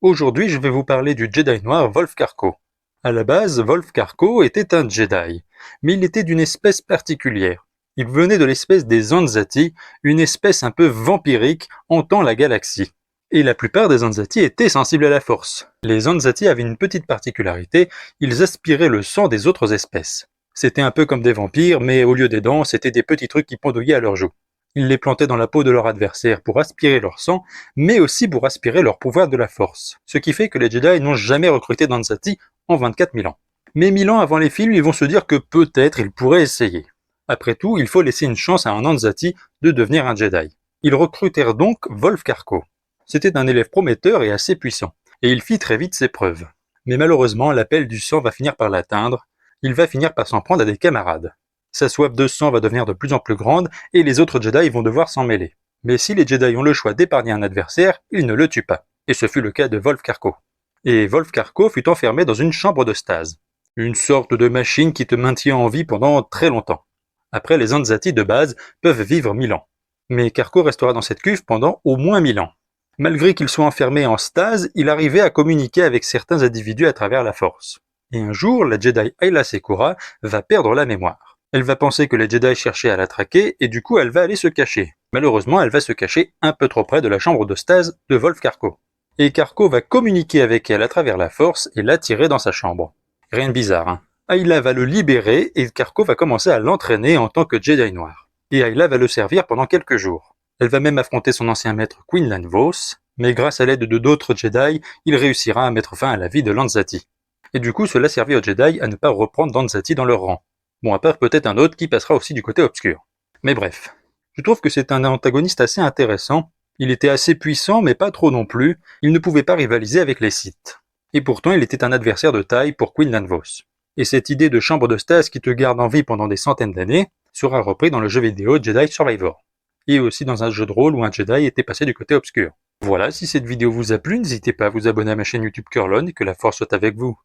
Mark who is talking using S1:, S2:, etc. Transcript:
S1: Aujourd'hui, je vais vous parler du Jedi noir Wolf Karko. À la base, Wolf Karko était un Jedi, mais il était d'une espèce particulière. Il venait de l'espèce des Zanzati, une espèce un peu vampirique hantant la galaxie. Et la plupart des Zanzati étaient sensibles à la force. Les Zanzati avaient une petite particularité, ils aspiraient le sang des autres espèces. C'était un peu comme des vampires, mais au lieu des dents, c'était des petits trucs qui pendouillaient à leurs joues. Ils les plantaient dans la peau de leur adversaire pour aspirer leur sang, mais aussi pour aspirer leur pouvoir de la force. Ce qui fait que les Jedi n'ont jamais recruté Zanzati en 24 000 ans. Mais 1000 ans avant les films, ils vont se dire que peut-être ils pourraient essayer. Après tout, il faut laisser une chance à un Zanzati de devenir un Jedi. Ils recrutèrent donc Wolf Karko. C'était un élève prometteur et assez puissant, et il fit très vite ses preuves. Mais malheureusement, l'appel du sang va finir par l'atteindre, il va finir par s'en prendre à des camarades. Sa soif de sang va devenir de plus en plus grande et les autres Jedi vont devoir s'en mêler. Mais si les Jedi ont le choix d'épargner un adversaire, ils ne le tuent pas. Et ce fut le cas de Wolf Karko. Et Wolf Karko fut enfermé dans une chambre de stase. Une sorte de machine qui te maintient en vie pendant très longtemps. Après, les Zanzati de base peuvent vivre 1000 ans. Mais Karko restera dans cette cuve pendant au moins 1000 ans. Malgré qu'il soit enfermé en stase, il arrivait à communiquer avec certains individus à travers la force. Et un jour, la Jedi Aayla Secura va perdre la mémoire. Elle va penser que les Jedi cherchaient à la traquer et du coup elle va aller se cacher. Malheureusement, elle va se cacher un peu trop près de la chambre de stase de Wolf Karko. Et Karko va communiquer avec elle à travers la force et l'attirer dans sa chambre. Rien de bizarre, hein. Aayla va le libérer et Karko va commencer à l'entraîner en tant que Jedi noir. Et Aayla va le servir pendant quelques jours. Elle va même affronter son ancien maître Quinlan Vos, mais grâce à l'aide de d'autres Jedi, il réussira à mettre fin à la vie de Lanzati. Et du coup, cela servit aux Jedi à ne pas reprendre Lanzati dans leur rang. Bon, à part peut-être un autre qui passera aussi du côté obscur. Mais bref, je trouve que c'est un antagoniste assez intéressant. Il était assez puissant, mais pas trop non plus. Il ne pouvait pas rivaliser avec les Sith. Et pourtant, il était un adversaire de taille pour Quinlan Vos. Et cette idée de chambre de stase qui te garde en vie pendant des centaines d'années sera repris dans le jeu vidéo Jedi Survivor. Et aussi dans un jeu de rôle où un Jedi était passé du côté obscur. Voilà, si cette vidéo vous a plu, n'hésitez pas à vous abonner à ma chaîne YouTube Curlon et que la force soit avec vous.